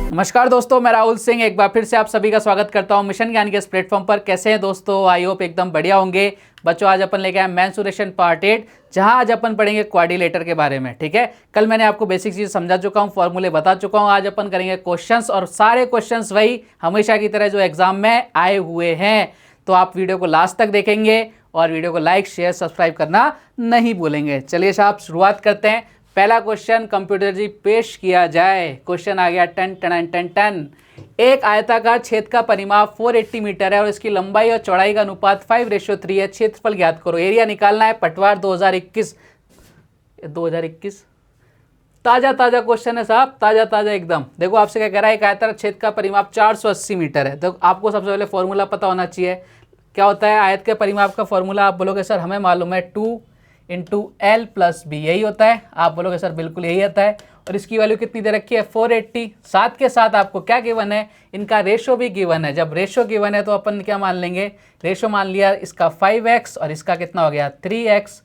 नमस्कार दोस्तों, मैं राहुल सिंह एक बार फिर से आप सभी का स्वागत करता हूं मिशन ज्ञान के इस प्लेटफॉर्म पर। कैसे हैं दोस्तों? आई होप एकदम बढ़िया होंगे। बच्चों, आज अपन लेके आए मेंसुरेशन पार्ट 8, जहां आज अपन पढ़ेंगे क्वाड्रिलेटर के बारे में। ठीक है, कल मैंने आपको बेसिक चीज़ समझा चुका हूं, फॉर्मूले बता चुका हूं। आज अपन करेंगे क्वेश्चंस, और सारे क्वेश्चंस वही हमेशा की तरह जो एग्जाम में आए हुए हैं। तो आप वीडियो को लास्ट तक देखेंगे और वीडियो को लाइक शेयर सब्सक्राइब करना नहीं भूलेंगे। चलिए साहब, शुरुआत करते हैं। पहला क्वेश्चन कंप्यूटर जी पेश किया जाए। क्वेश्चन आ गया 10 एक आयताकार छेद का परिमाप 480 मीटर है और इसकी लंबाई और चौड़ाई का अनुपात 5:3 है। क्षेत्रफल ज्ञात करो। एरिया निकालना है। पटवार 2021 ताजा क्वेश्चन है साहब, ताजा एकदम। देखो आपसे क्या कह रहा है, एक आयताकार छेद का परिमाप 480 मीटर है। तो आपको सबसे पहले फॉर्मूला पता होना चाहिए। क्या होता है आयत के परिमाप का फॉर्मूला? आप बोलोगे सर हमें मालूम है 2 × L+B, यही होता है। आप बोलोगे सर बिल्कुल यही आता है। और इसकी वैल्यू कितनी दे रखी है? 480। साथ के साथ आपको क्या गिवन है? इनका रेशो भी गिवन है। जब रेशो गिवन है तो अपन क्या मान लेंगे? रेशो मान लिया इसका 5x और इसका कितना हो गया 3x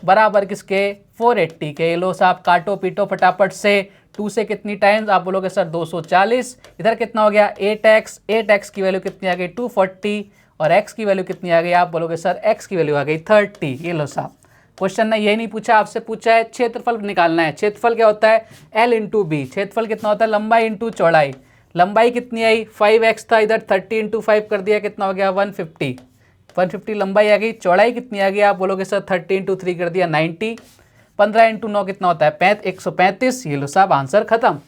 बराबर किसके? 480 के। ये लो साहब, काटो पीटो फटाफट से। 2 से कितनी टाइम्स? आप बोलोगे सर 240। इधर कितना हो गया? 8x। 8x की वैल्यू कितनी आ गई? 240। और x की वैल्यू कितनी आ गई? आप बोलोगे सर x की वैल्यू आ गई 30। ये लो साहब, क्वेश्चन ने यही नहीं पूछा, आपसे पूछा है क्षेत्रफल निकालना है। क्षेत्रफल क्या होता है? L × B। क्षेत्रफल कितना होता है? लंबाई इंटू चौड़ाई। लंबाई कितनी आई? 5x था, इधर 30 × 5 कर दिया, कितना हो गया? 150 लंबाई आ गई। चौड़ाई कितनी आ गई? आप बोलोगे सर 30 × 3 कर दिया 90। 15 × 9 कितना होता है? 135। ये लो साहब, आंसर खत्म।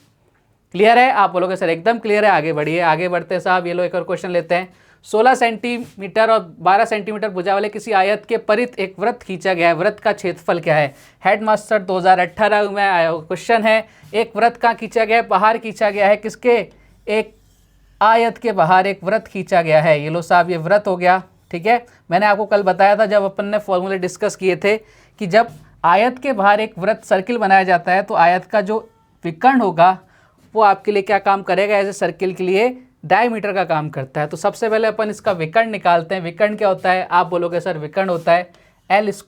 क्लियर है? आप बोलोगे सर एकदम क्लियर है। आगे बढ़िए, आगे बढ़ते हैं साहब। ये लो एक और क्वेश्चन लेते हैं। 16 सेंटीमीटर और 12 सेंटीमीटर भुजा वाले किसी आयत के परित एक वृत्त खींचा गया है। वृत्त का क्षेत्रफल क्या है? हेडमास्टर 2018 में आया क्वेश्चन है। एक वृत्त कहाँ खींचा गया है? बाहर खींचा गया है। किसके? एक आयत के बाहर एक वृत्त खींचा गया है। ये लो साहब, ये वृत्त हो गया। ठीक है, मैंने आपको कल बताया था जब अपन ने फॉर्मूले डिस्कस किए थे कि जब आयत के बाहर एक वृत्त सर्किल बनाया जाता है तो आयत का जो विकर्ण होगा वो आपके लिए क्या काम करेगा? ऐसे सर्किल के लिए डायमीटर का काम करता है। तो सबसे पहले अपन इसका विकर्ण निकालते हैं। विकर्ण क्या होता है? आप बोलोगे सर विकर्ण होता है L² +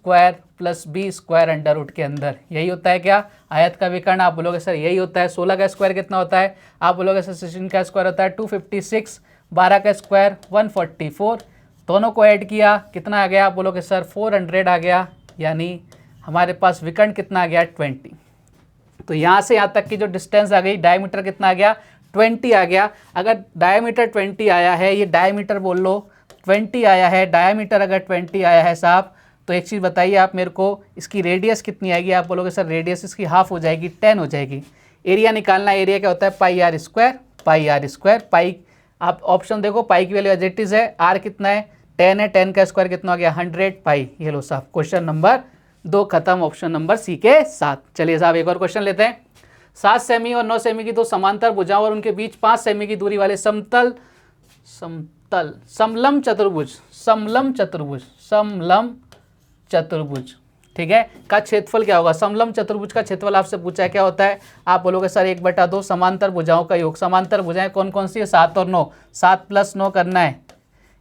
B² √ के अंदर। यही होता है क्या? आयत का विकर्ण। आप बोलोगे सर यही होता है। 16 का स्क्वायर कितना होता है? आप बोलोगे सर 16 का स्क्वायर होता है 256। 12 का स्क्वायर 144। दोनों को ऐड किया, कितना आ गया? आप बोलोगे सर 400 आ गया। यानी हमारे पास विकर्ण कितना आ गया? 20। तो यहाँ से यहाँ तक की जो डिस्टेंस आ गई, डायमीटर कितना आ गया? 20 आ गया। अगर डायमीटर 20 आया है, ये डायमीटर बोल लो 20 आया है, डायमीटर अगर 20 आया है साहब, तो एक चीज़ बताइए आप मेरे को, इसकी रेडियस कितनी आएगी? आप बोलोगे सर रेडियस इसकी हाफ हो जाएगी, 10 हो जाएगी। एरिया निकालना। एरिया क्या होता है? πr²। पाई आप ऑप्शन देखो, पाई की वैल्यू एज इट इज़ है। आर कितना है? 10 है। 10 का स्क्वायर कितना हो गया? 100 पाई। ये लो साहब, क्वेश्चन नंबर 2 खत्म, ऑप्शन नंबर सी के साथ। चलिए साहब एक और क्वेश्चन लेते हैं। 7 सेमी और 9 सेमी की दो समांतर भुजाओं और उनके बीच 5 सेमी की दूरी वाले समलम चतुर्भुज, ठीक है, का क्षेत्रफल क्या होगा? समलम चतुर्भुज का क्षेत्रफल आपसे पूछा है। क्या होता है? आप बोलोगे सर 1/2 समांतर भुजाओं का योग। समांतर भुजाएं कौन कौन सी है? 7 और 9। 7 + 9 करना है,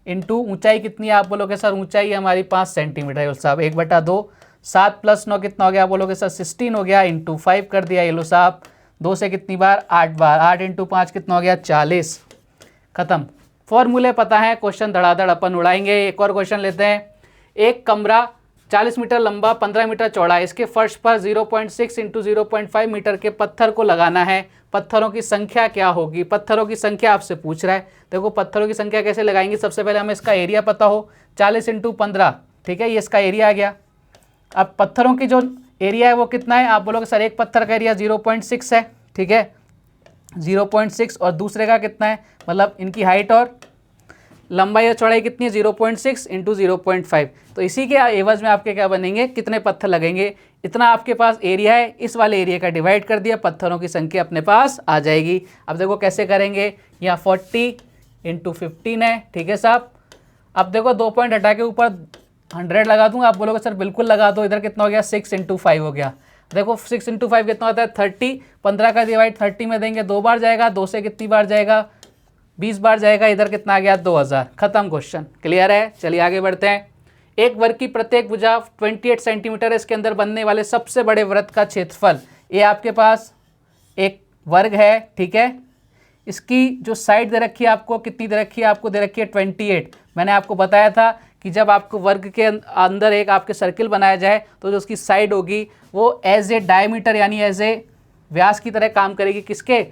इंटू ऊंचाई कितनी है? आप बोलोगे सर ऊंचाई हमारी 5 सेंटीमीटर है साहब। 1/2 7 + 9 कितना हो गया? बोलोगे सर 16 हो गया, इंटू 5 कर दिया। ये लो साहब, 2 से कितनी बार? 8 बार। 8 × 5 कितना हो गया? 40। खत्म। फॉर्मूले पता है, क्वेश्चन धड़ाधड़ अपन उड़ाएंगे। एक और क्वेश्चन लेते हैं। एक कमरा 40 मीटर लंबा 15 मीटर चौड़ा है। इसके फर्श पर 0.6 × 0.5 मीटर के पत्थर को लगाना है। पत्थरों की संख्या क्या होगी? पत्थरों की संख्या आपसे पूछ रहा है। देखो पत्थरों की संख्या कैसे लगाएंगे? सबसे पहले हमें इसका एरिया पता हो, 40 × 15, ठीक है, ये इसका एरिया आ गया। अब पत्थरों की जो एरिया है वो कितना है? आप बोलोगे सर एक पत्थर का एरिया 0.6 है, ठीक है, 0.6, और दूसरे का कितना है? मतलब इनकी हाइट और लंबाई और चौड़ाई कितनी है? 0.6 × 0.5। तो इसी के एवज में आपके क्या बनेंगे? कितने पत्थर लगेंगे? इतना आपके पास एरिया है, इस वाले एरिया का डिवाइड कर दिया, पत्थरों की संख्या अपने पास आ जाएगी। अब देखो कैसे करेंगे। यहाँ 40 × 15 है, ठीक है साहब। अब देखो 2 पॉइंट हटा के ऊपर 100 लगा दूंगा। आप बोलोगे सर बिल्कुल लगा दो। इधर कितना हो गया? 6 × 5 हो गया। देखो 6 × 5 कितना होता है? 30। 15 का डिवाइड 30 में देंगे, 2 बार जाएगा। 2 से कितनी बार जाएगा? 20 बार जाएगा। इधर कितना आ गया? 2000। खत्म क्वेश्चन। क्लियर है? चलिए आगे बढ़ते हैं। एक वर्ग की प्रत्येक भुजा 28 सेंटीमीटर है। इसके अंदर बनने वाले सबसे बड़े वृत्त का क्षेत्रफल, ये आपके पास एक वर्ग है, ठीक है, इसकी जो साइड दे रखी है आपको कितनी दे रखी है, आपको दे रखी है 28। मैंने आपको बताया था कि जब आपको वर्ग के अंदर एक आपके सर्किल बनाया जाए तो जो उसकी साइड होगी वो एज ए डायमीटर यानी एज ए व्यास की तरह काम करेगी, किसके,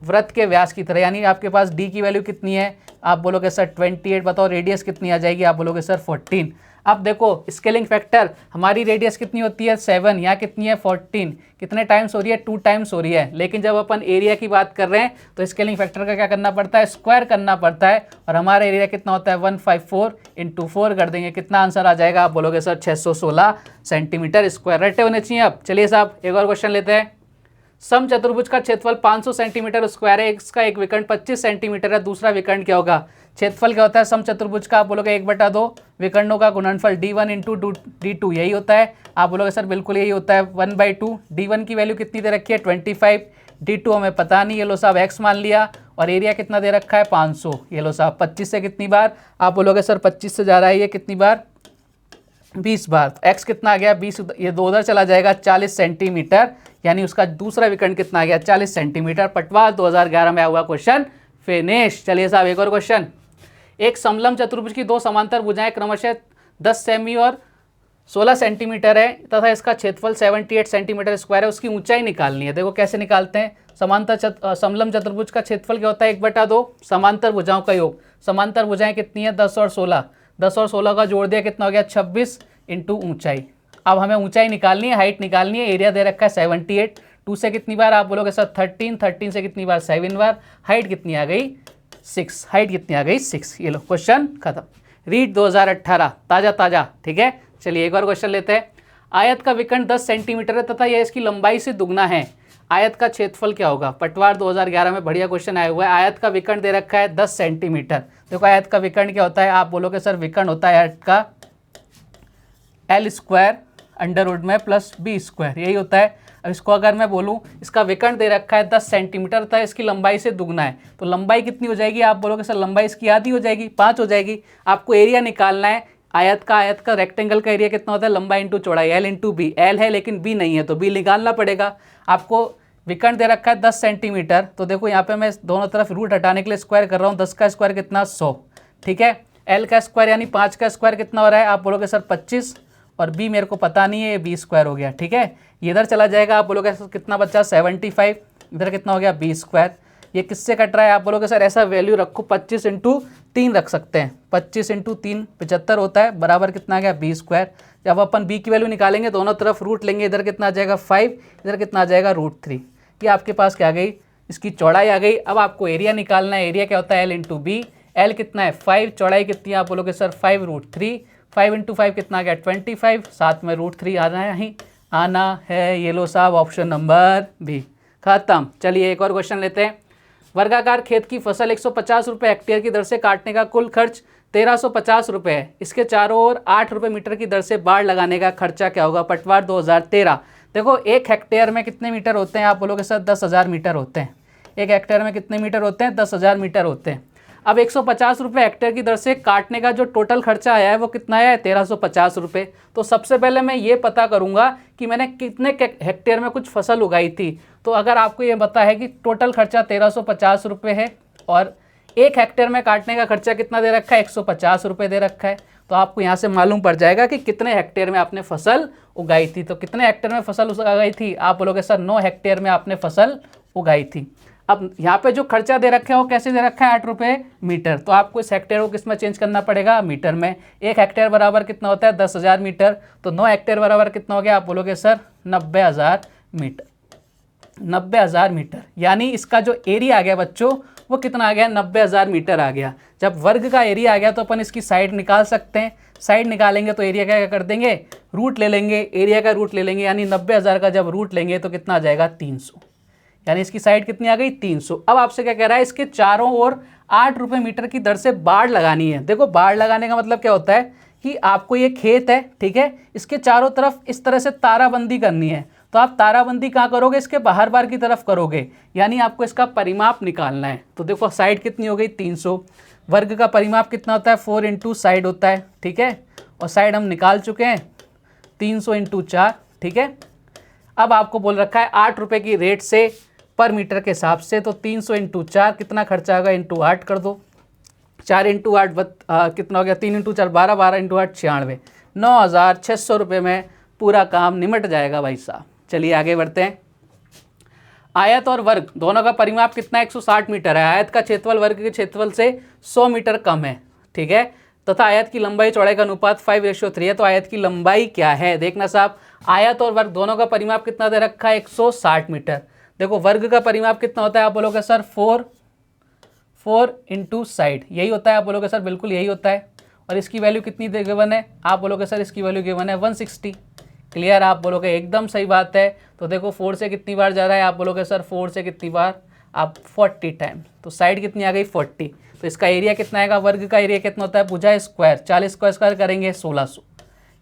वृत्त के व्यास की तरह। यानी आपके पास डी की वैल्यू कितनी है, आप बोलोगे सर 28, बताओ रेडियस कितनी आ जाएगी, आप बोलोगे सर 14। अब देखो स्केलिंग फैक्टर, हमारी रेडियस कितनी होती है 7, यहाँ कितनी है 14, कितने टाइम्स हो रही है 2 टाइम्स हो रही है। लेकिन जब अपन एरिया की बात कर रहे हैं तो स्केलिंग फैक्टर का क्या करना पड़ता है, स्क्वायर करना पड़ता है। और हमारा एरिया कितना होता है 154 × 4 कर देंगे, कितना आंसर आ जाएगा, आप बोलोगे सर 616 सेंटीमीटर स्क्वायर। रटे होने चाहिए। अब चलिए साहब एक और क्वेश्चन लेते हैं। सम चतुर्भुज का क्षेत्रफल 500 सेंटीमीटर स्क्वायर है, इसका एक विकर्ण 25 सेंटीमीटर है, दूसरा विकर्ण क्या होगा। क्षेत्रफल क्या होता है सम चतुर्भुज का, आप बोलोगे 1/2 विकर्णों का गुणनफल d1 × d2, यही होता है। आप बोलोगे सर बिल्कुल यही होता है 1/2। d1 की वैल्यू कितनी दे रखी है 25, d2 हमें पता नहीं, ये लो साहब x मान लिया, और एरिया कितना दे रखा है 500, ये लो साहब 25 से कितनी बार, आप बोलोगे सर 25 से जा रहा है ये कितनी बार 20 बार। तो x कितना आ गया 20, ये 2 उधर चला जाएगा 40 सेंटीमीटर, यानी उसका दूसरा विकर्ण कितना आ गया 40 सेंटीमीटर। पटवार 2011 में आया हुआ क्वेश्चन फिनिश। चलिए साहब एक और क्वेश्चन। एक समलंब चतुर्भुज की 2 समांतर भुजाएं क्रमशः 10 सेमी और 16 सेंटीमीटर है तथा इसका क्षेत्रफल 78 सेंटीमीटर स्क्वायर है, उसकी ऊंचाई निकालनी है। देखो कैसे निकालते हैं। समलंब चतुर्भुज का क्षेत्रफल क्या होता है 1/2 समांतर भुजाओं का योग। समांतर भुजाएं कितनी है 10 और 16, 10 और 16 का जोड़ दिया कितना हो गया 26 × ऊंचाई। अब हमें ऊंचाई निकालनी है, हाइट निकालनी है। एरिया दे रखा है 78, 2 से कितनी बार, आप बोलोगे सर 13, 13 से कितनी बार 7 बार, हाइट कितनी आ गई 6, हाइट कितनी आ गई 6। ये लो क्वेश्चन खत्म। रीड 2018 ताज़ा ताज़ा, ठीक है। चलिए एक और क्वेश्चन लेते हैं। आयत का विकर्ण 10 सेंटीमीटर है तथा यह इसकी लंबाई से दुगना है, आयत का क्षेत्रफल क्या होगा। पटवार 2011 में बढ़िया क्वेश्चन आया हुआ है। आयत का विकर्ण दे रखा है 10 सेंटीमीटर। देखो आयत का विकर्ण क्या होता है, आप बोलोगे सर विकर्ण होता है आयत का L² अंडरवुड में +B², यही होता है। अब इसको अगर मैं बोलूँ इसका विकर्ण दे रखा है 10 सेंटीमीटर था, इसकी लंबाई से दुगना है, तो लंबाई कितनी हो जाएगी, आप बोलोगे सर लंबाई इसकी आधी हो जाएगी 5 हो जाएगी। आपको एरिया निकालना है। आयत का रेक्टेंगल का एरिया कितना होता है, लंबाई इंटू चौड़ाई, L × B। L है लेकिन B नहीं है तो B निकालना पड़ेगा। आपको विकर्ण दे रखा है 10 सेंटीमीटर, तो देखो यहाँ पे मैं दोनों तरफ रूट हटाने के लिए स्क्वायर कर रहा हूँ। 10 का स्क्वायर कितना 100, ठीक है। L का स्क्वायर यानी 5 का स्क्वायर कितना हो रहा है, आप बोलोगे सर 25, और B मेरे को पता नहीं है, ये B² हो गया, ठीक है। ये इधर चला जाएगा, आप बोलोगे सर कितना बचा 75, इधर कितना हो गया B²। ये किससे कट रहा है, आप बोलोगे सर ऐसा वैल्यू रखो 25 × 3 रख सकते हैं। 25 × 3 75 होता है, बराबर कितना आ गया B²। जब अपन B की वैल्यू निकालेंगे दोनों तरफ रूट लेंगे, इधर कितना आ जाएगा 5, इधर कितना आ जाएगा √3। ये आपके पास क्या आ गई, इसकी चौड़ाई आ गई। अब आपको एरिया निकालना है। एरिया क्या होता है L × B। L कितना है 5, चौड़ाई कितनी है, आप बोलोगे सर 5√3, 5 × 5 कितना आ गया 25, साथ में √3 आना है। ये लो साहब ऑप्शन नंबर B खत्म। चलिए एक और क्वेश्चन लेते हैं। वर्गाकार खेत की फसल 150 रुपये हेक्टेयर की दर से काटने का कुल खर्च 1350 रुपये है, इसके चारों ओर 8 रुपये मीटर की दर से बाड़ लगाने का खर्चा क्या होगा। पटवार 2013। देखो 1 हेक्टेयर में कितने मीटर होते हैं, आप बोलोगे सर 10,000 मीटर होते हैं। 1 हेक्टेयर में कितने मीटर होते हैं, 10,000 मीटर होते हैं। अब 150 रुपये हेक्टेयर की दर से काटने का जो टोटल खर्चा आया है वो कितना आया है 1350 रुपये। तो सबसे पहले मैं ये पता करूँगा कि मैंने कितने हेक्टेयर में कुछ फसल उगाई थी। तो अगर आपको ये पता है कि टोटल खर्चा 1350 रुपये है और 1 हेक्टेयर में काटने का खर्चा कितना दे रखा है 150 रुपये दे रखा है, तो आपको यहाँ से मालूम पड़ जाएगा कि कितने हेक्टेयर में आपने फसल उगाई थी। तो कितने हेक्टेयर में फसल उगाई थी, आप बोलोगे सर 9 हेक्टेयर में आपने फसल उगाई थी। अब यहाँ पे जो खर्चा दे रखे हैं वो कैसे दे रखा है 8 रुपये मीटर, तो आपको इस हेक्टेयर को किस में चेंज करना पड़ेगा, मीटर में। 1 हेक्टेयर बराबर कितना होता है 10,000 मीटर, तो 9 हेक्टेयर बराबर कितना हो गया, आप बोलोगे सर 90,000 मीटर। 90,000 मीटर यानी इसका जो एरिया आ गया बच्चों वो कितना आ गया 90,000 मीटर आ गया। जब वर्ग का एरिया आ गया तो अपन इसकी साइड निकाल सकते हैं। साइड निकालेंगे तो एरिया क्या कर देंगे, रूट ले लेंगे, एरिया का रूट ले लेंगे, यानी 90,000 का जब रूट लेंगे तो कितना आ जाएगा 300, यानी इसकी साइड कितनी आ गई 300। अब आपसे क्या कह रहा है, इसके चारों ओर 8 रुपये मीटर की दर से बाड़ लगानी है। देखो बाड़ लगाने का मतलब क्या होता है कि आपको ये खेत है, ठीक है, इसके चारों तरफ इस तरह से ताराबंदी करनी है। तो आप ताराबंदी कहाँ करोगे, इसके बाहर बार की तरफ करोगे, यानी आपको इसका परिमाप निकालना है। तो देखो साइड कितनी हो गई 300, वर्ग का परिमाप कितना होता है 4 × साइड होता है, ठीक है, और साइड हम निकाल चुके हैं 300 × 4, ठीक है। अब आपको बोल रखा है 8 रुपये की रेट से पर मीटर के हिसाब से। तो 300 इंटू 4 कितना खर्चा होगा, इंटू 8 कर दो। 4 इंटू 8 कितना हो गया, 3 इंटू 4 12, 12 इंटू 8 96, 9,600 रुपये में पूरा काम निमट जाएगा भाई साहब। चलिए आगे बढ़ते हैं। आयत और वर्ग दोनों का परिमाप कितना है, 160 मीटर है। आयत का क्षेत्रफल वर्ग के क्षेत्रफल से 100 मीटर कम है, ठीक है। तथा आयत की लंबाई चौड़ाई का अनुपात 5:3 है। तो आयत की लंबाई क्या है, देखना साहब, आयत और वर्ग दोनों का परिमाप कितना दे रखा है, 160 मीटर। देखो वर्ग का परिमाप कितना होता है, आप बोलोगे सर 4 इंटू साइड, यही होता है। आप बोलोगे सर बिल्कुल यही होता है। और इसकी वैल्यू कितनी गिवन है, आप बोलोगे सर इसकी वैल्यू गिवन है 160। क्लियर, आप बोलोगे एकदम सही बात है। तो देखो 4 से कितनी बार जा रहा है, आप बोलोगे सर 4 से कितनी बार, आप 40 टाइम। तो साइड कितनी आ गई 40। तो इसका एरिया कितना आएगा, वर्ग का एरिया कितना होता है, भुजा स्क्वायर, 40 का स्क्वायर करेंगे 1600।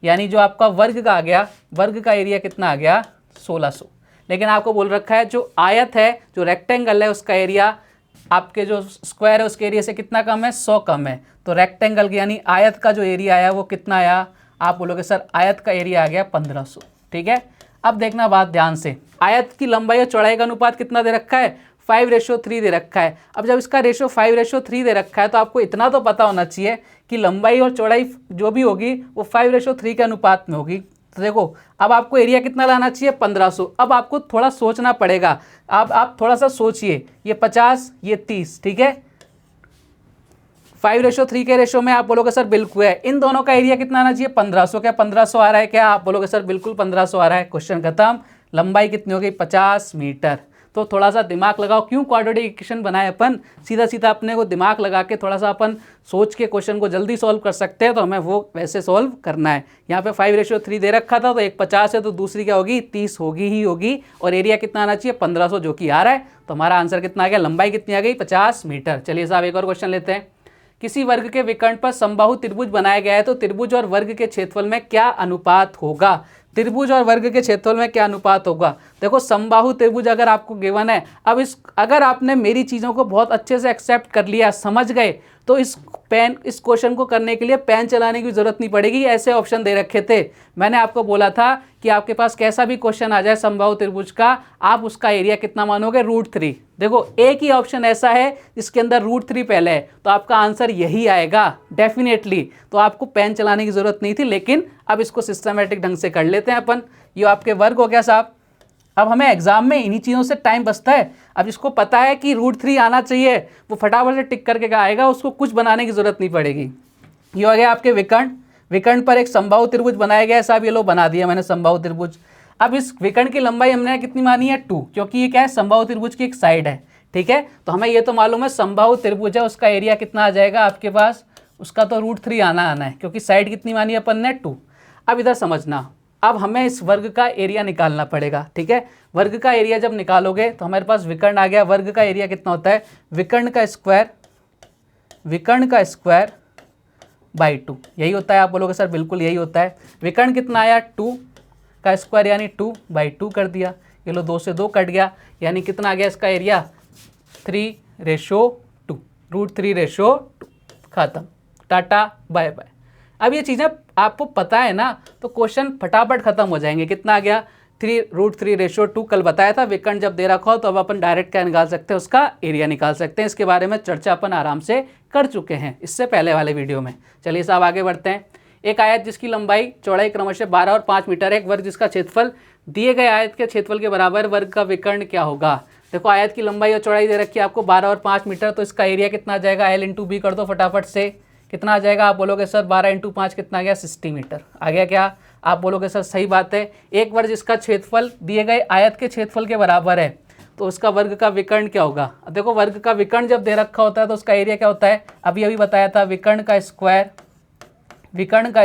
यानी जो आपका वर्ग का आ गया, वर्ग का एरिया कितना आ गया 1600। लेकिन आपको बोल रखा है जो आयत है, जो रेक्टेंगल है, उसका एरिया आपके जो स्क्वायर है उसके एरिया से कितना कम है, 100 कम है। तो रेक्टेंगल यानी आयत का जो एरिया आया वो कितना आया, आप बोलोगे सर आयत का एरिया आ गया 1500। ठीक है, अब देखना बात ध्यान से, आयत की लंबाई और चौड़ाई का अनुपात कितना दे रखा है, 5:3 दे रखा है। अब जब इसका रेशो 5:3 दे रखा है तो आपको इतना तो पता होना चाहिए कि लंबाई और चौड़ाई जो भी होगी वो 5:3 के अनुपात में होगी। तो देखो अब आपको एरिया कितना लाना चाहिए, 1500। अब आपको थोड़ा सोचना पड़ेगा, आप थोड़ा सा सोचिए, ये 50 ये 30, ठीक है, 5:3 के रेशो में आप बोलोगे सर बिल्कुल है। इन दोनों का एरिया कितना आना चाहिए, 1500। क्या 1500 आ रहा है क्या, आप बोलोगे सर बिल्कुल 1500 आ रहा है। क्वेश्चन खत्म। लंबाई कितनी हो गई, 50 मीटर। तो थोड़ा सा दिमाग लगाओ, क्यों क्वाड्रेटिक इक्वेशन बनाए अपन, सीधा सीधा अपने को दिमाग लगा के थोड़ा सा अपन सोच के क्वेश्चन को जल्दी सॉल्व कर सकते हैं, तो हमें वो वैसे सॉल्व करना है। यहाँ पे 5:3 दे रखा था, तो एक 50 है तो दूसरी क्या होगी, 30 होगी ही होगी। और एरिया कितना आना चाहिए, 1500, जो कि आ रहा है। तो हमारा आंसर कितना आ गया, लंबाई कितनी आ गई, 50 मीटर। चलिए साहब एक और क्वेश्चन लेते हैं। किसी वर्ग के विकर्ण पर समबाहु त्रिभुज बनाया गया है, तो त्रिभुज और वर्ग के क्षेत्रफल में क्या अनुपात होगा। त्रिभुज और वर्ग के क्षेत्रफल में क्या अनुपात होगा। देखो समबाहु त्रिभुज अगर आपको गिवन है, अब अगर आपने मेरी चीज़ों को बहुत अच्छे से एक्सेप्ट कर लिया, समझ गए, तो इस क्वेश्चन को करने के लिए पेन चलाने की जरूरत नहीं पड़ेगी। ऐसे ऑप्शन दे रखे थे। मैंने आपको बोला था कि आपके पास कैसा भी क्वेश्चन आ जाए समबाहु त्रिभुज का, आप उसका एरिया कितना मानोगे, √3। देखो एक ही ऑप्शन ऐसा है जिसके अंदर √3 पहले है, तो आपका आंसर यही आएगा डेफिनेटली। तो आपको पेन चलाने की जरूरत नहीं थी, लेकिन अब इसको सिस्टमेटिक ढंग से कर लेते हैं अपन। ये आपके वर्ग हो गया साहब। अब हमें एग्जाम में इन्हीं चीज़ों से टाइम बचता है। अब जिसको पता है कि √3 आना चाहिए वो फटाफट से टिक करके आएगा, उसको कुछ बनाने की जरूरत नहीं पड़ेगी। ये हो गया आपके विकर्ण। विकर्ण पर एक समबाहु त्रिभुज बनाया गया है साहब, ये लो बना दिया मैंने समबाहु त्रिभुज। अब इस विकर्ण की लंबाई हमने कितनी मानी है, 2, क्योंकि ये क्या है, समबाहु त्रिभुज की एक साइड है। ठीक है, तो हमें ये तो मालूम है समबाहु त्रिभुज है, उसका एरिया कितना आ जाएगा आपके पास, उसका तो √3 आना है, क्योंकि साइड कितनी मानी अपन ने, 2। अब इधर समझना, अब हमें इस वर्ग का एरिया निकालना पड़ेगा। ठीक है, वर्ग का एरिया जब निकालोगे तो हमारे पास विकर्ण आ गया। वर्ग का एरिया कितना होता है, विकर्ण का स्क्वायर बाई 2, यही होता है। आप बोलोगे सर बिल्कुल यही होता है। विकर्ण कितना आया, 2 का स्क्वायर यानी 2/2 कर दिया। ये लो 2 से 2 कट गया, यानी कितना आ गया इसका एरिया, 3:2, √3:2। खत्म, टाटा बाय बाय। अब ये चीज़ें आपको पता है ना, तो क्वेश्चन फटाफट खत्म हो जाएंगे। कितना आ गया, 3√3:2। कल बताया था विकर्ण जब दे रखा हो तो अब अपन डायरेक्ट क्या निकाल सकते हैं, उसका एरिया निकाल सकते हैं। इसके बारे में चर्चा अपन आराम से कर चुके हैं इससे पहले वाले वीडियो में। चलिए साहब आगे बढ़ते हैं। एक आयत जिसकी लंबाई चौड़ाई क्रमशः 12 और 5 मीटर है, एक वर्ग जिसका क्षेत्रफल दिए गए आयत के क्षेत्रफल के बराबर, वर्ग का विकर्ण क्या होगा। देखो आयत की लंबाई और चौड़ाई दे रखी है आपको 12 और 5 मीटर, तो इसका एरिया कितना आ जाएगा, L × B कर दो फटाफट से। कितना आ जाएगा, आप बोलोगे सर 12 × 5 कितना आ गया, 60 मीटर आ गया क्या, आप बोलोगे सर सही बात है। एक वर्ग जिसका क्षेत्रफल दिए गए आयत के क्षेत्रफल के बराबर है, तो उसका वर्ग का विकर्ण क्या होगा। देखो वर्ग का विकर्ण जब दे रखा होता है तो उसका एरिया क्या होता है, अभी बताया था, विकर्ण का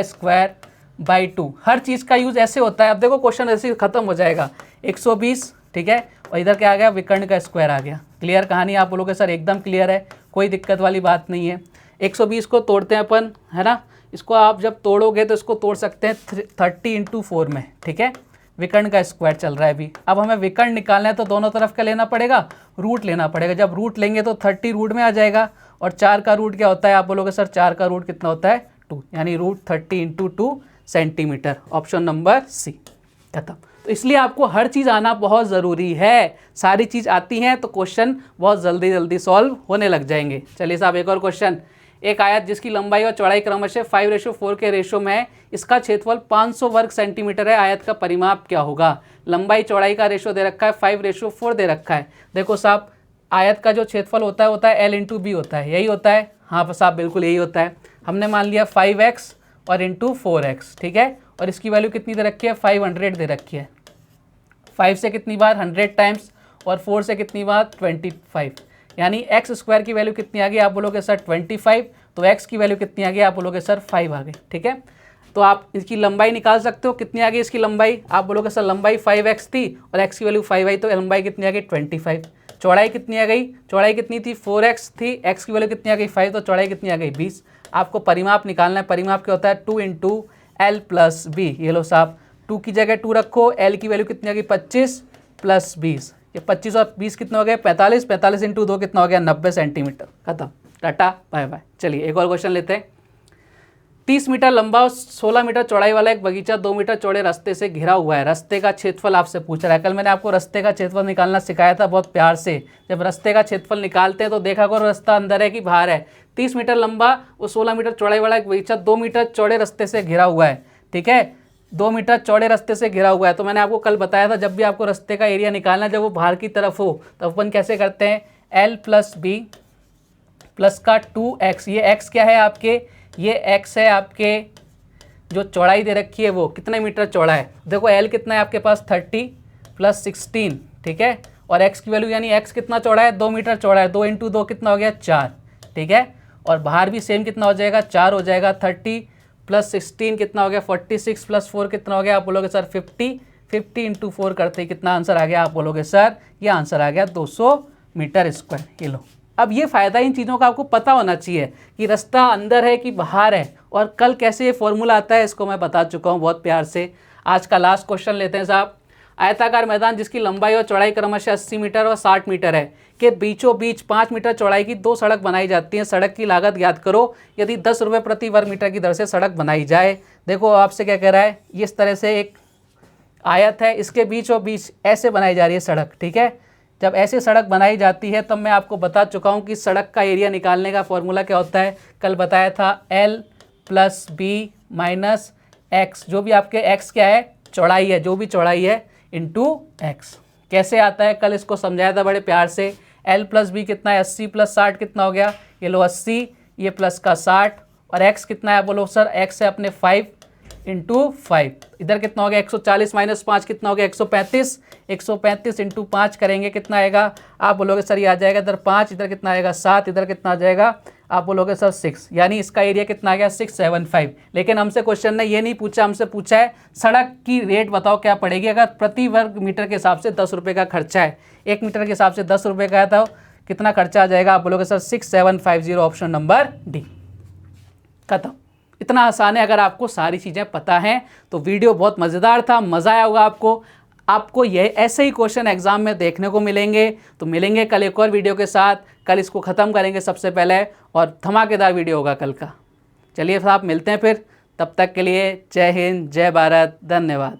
स्क्वायर बाई 2। हर चीज़ का यूज ऐसे होता है। अब देखो क्वेश्चन ऐसे खत्म हो जाएगा, 120, ठीक है, और इधर क्या आ गया, विकर्ण का स्क्वायर आ गया। क्लियर कहानी, आप बोलोगे सर एकदम क्लियर है, कोई दिक्कत वाली बात नहीं है। 120 को तोड़ते हैं अपन, है ना, इसको आप जब तोड़ोगे तो इसको तोड़ सकते हैं 30 × 4 में। ठीक है, विकर्ण का स्क्वायर चल रहा है अभी। अब हमें विकर्ण निकालना है तो दोनों तरफ का लेना पड़ेगा, रूट लेना पड़ेगा। जब रूट लेंगे तो 30 रूट में आ जाएगा, और 4 का रूट क्या होता है, आप बोलोगे सर 4 का रूट कितना होता है, 2, यानी √30 × 2 सेंटीमीटर। ऑप्शन नंबर सी, खत्म। तो इसलिए आपको हर चीज़ आना बहुत ज़रूरी है। सारी चीज़ आती हैं तो क्वेश्चन बहुत जल्दी जल्दी सॉल्व होने लग जाएंगे। चलिए साहब एक और क्वेश्चन। एक आयत जिसकी लंबाई और चौड़ाई क्रमशः 5:4 के रेशो में है, इसका क्षेत्रफल 500 वर्ग सेंटीमीटर है, आयत का परिमाप क्या होगा? लंबाई चौड़ाई का रेशो दे रखा है, 5:4 दे रखा है। देखो साहब, आयत का जो क्षेत्रफल होता है L × B होता है, यही होता है। हाँ साहब बिल्कुल यही होता है। हमने मान लिया 5x और इंटू 4x, ठीक है। और इसकी वैल्यू कितनी दे रखी है? 500 दे रखी है। 5 से कितनी बार? 100 टाइम्स, और 4 से कितनी बार? 25। यानी एक्स स्क्वायर की वैल्यू कितनी आ गई? आप बोलोगे सर 25। तो एक्स की वैल्यू कितनी आ गई? आप बोलोगे सर 5 आ गई, ठीक है। तो आप इसकी लंबाई निकाल सकते हो, कितनी आ गई इसकी लंबाई? आप बोलोगे सर लंबाई 5x थी और एक्स की वैल्यू 5 आई, तो लंबाई कितनी आ गई? 25। चौड़ाई कितनी आ गई? चौड़ाई कितनी थी? 4x थी, एक्स की वैल्यू कितनी आ गई? 5, तो चौड़ाई कितनी आ गई? 20। आपको परिमाप निकालना है। परिमाप क्या होता है? 2 × L + B। ये लो साहब, 2 की जगह 2 रखो, L की वैल्यू कितनी आ गई? 25 + 20। ये 25 और 20 कितना हो गया? 45। 45 × 2 कितना हो गया? 90 सेंटीमीटर। खत्म, टाटा बाय बाय। चलिए एक और क्वेश्चन लेते हैं। 30 मीटर लंबा और 16 मीटर चौड़ाई वाला एक बगीचा 2 मीटर चौड़े रास्ते से घिरा हुआ है। रास्ते का क्षेत्रफल आपसे पूछ रहा है। कल मैंने आपको रास्ते का क्षेत्रफल निकालना सिखाया था बहुत प्यार से। जब रास्ते का क्षेत्रफल निकालते हैं तो देखा करो रास्ता अंदर है कि बाहर है। 30 मीटर लंबा और 16 मीटर चौड़ाई वाला एक बगीचा 2 मीटर चौड़े रास्ते से घिरा हुआ है, ठीक है। 2 मीटर चौड़े रास्ते से घिरा हुआ है। तो मैंने आपको कल बताया था, जब भी आपको रास्ते का एरिया निकालना है, जब वो बाहर की तरफ हो, तो अपन कैसे करते हैं? L + B प्लस का 2x। ये x क्या है आपके? ये x है आपके, जो चौड़ाई दे रखी है वो कितने मीटर चौड़ा है? देखो L कितना है आपके पास? 30 + 16, ठीक है। और x की वैल्यू, यानी x कितना चौड़ा है? 2 मीटर चौड़ा है। 2 × 2 कितना हो गया? 4, ठीक है। और बाहर भी सेम कितना हो जाएगा? 4 हो जाएगा। 30 + 16 कितना हो गया? 46 + 4 कितना हो गया? आप बोलोगे सर 50। 50 × 4 करते ही कितना आंसर आ गया? आप बोलोगे सर ये आंसर आ गया 200 मीटर स्क्वायर। ये लो, अब ये फ़ायदा इन चीज़ों का आपको पता होना चाहिए कि रास्ता अंदर है कि बाहर है, और कल कैसे ये फॉर्मूला आता है इसको मैं बता चुका हूँ बहुत प्यार से। आज का लास्ट क्वेश्चन लेते हैं साहब। आयताकार मैदान जिसकी लंबाई और चौड़ाई क्रमशः 80 मीटर और 60 मीटर है के बीचों बीच 5 मीटर चौड़ाई की 2 सड़क बनाई जाती हैं। सड़क की लागत ज्ञात करो यदि 10 रुपये प्रति वर्ग मीटर की दर से सड़क बनाई जाए। देखो आपसे क्या कह रहा है, इस तरह से एक आयत है, इसके बीचों बीच ऐसे बनाई जा रही है सड़क, ठीक है। जब ऐसे सड़क बनाई जाती है तब मैं आपको बता चुका हूँ कि सड़क का एरिया निकालने का फॉर्मूला क्या होता है। कल बताया था L + B - x, जो भी आपके x क्या है? चौड़ाई है, जो भी चौड़ाई है इंटू x। कैसे आता है कल इसको समझाया था बड़े प्यार से। L + B कितना है? 80 + 60 कितना हो गया? ये लो 80, ये प्लस का 60, और x कितना है? बोलो सर x है अपने 5 × 5। इधर कितना हो गया? 140 - 5 कितना हो गया? 135। 135 × 5 करेंगे कितना आएगा? आप बोलोगे सर ये आ जाएगा इधर 5, इधर कितना आएगा? 7, इधर कितना आ जाएगा? आप बोलोगे सर 6। यानी इसका एरिया कितना आ गया? 675। लेकिन हमसे क्वेश्चन ने ये नहीं पूछा, हमसे पूछा है सड़क की रेट बताओ क्या पड़ेगी अगर प्रति वर्ग मीटर के हिसाब से 10 रुपये का खर्चा है। 1 मीटर के हिसाब से 10 रुपये का है तो कितना खर्चा आ जाएगा? आप बोलोगे सर 6750, ऑप्शन नंबर डी। खत्म। इतना आसान है। अगर आपको सारी चीज़ें पता हैं तो वीडियो बहुत मज़ेदार था, मज़ा आया होगा आपको। आपको ये ऐसे ही क्वेश्चन एग्जाम में देखने को मिलेंगे। तो मिलेंगे कल एक और वीडियो के साथ। कल इसको ख़त्म करेंगे सबसे पहले, और धमाकेदार वीडियो होगा कल का। चलिए साहब मिलते हैं फिर, तब तक के लिए जय हिंद, जय भारत, धन्यवाद।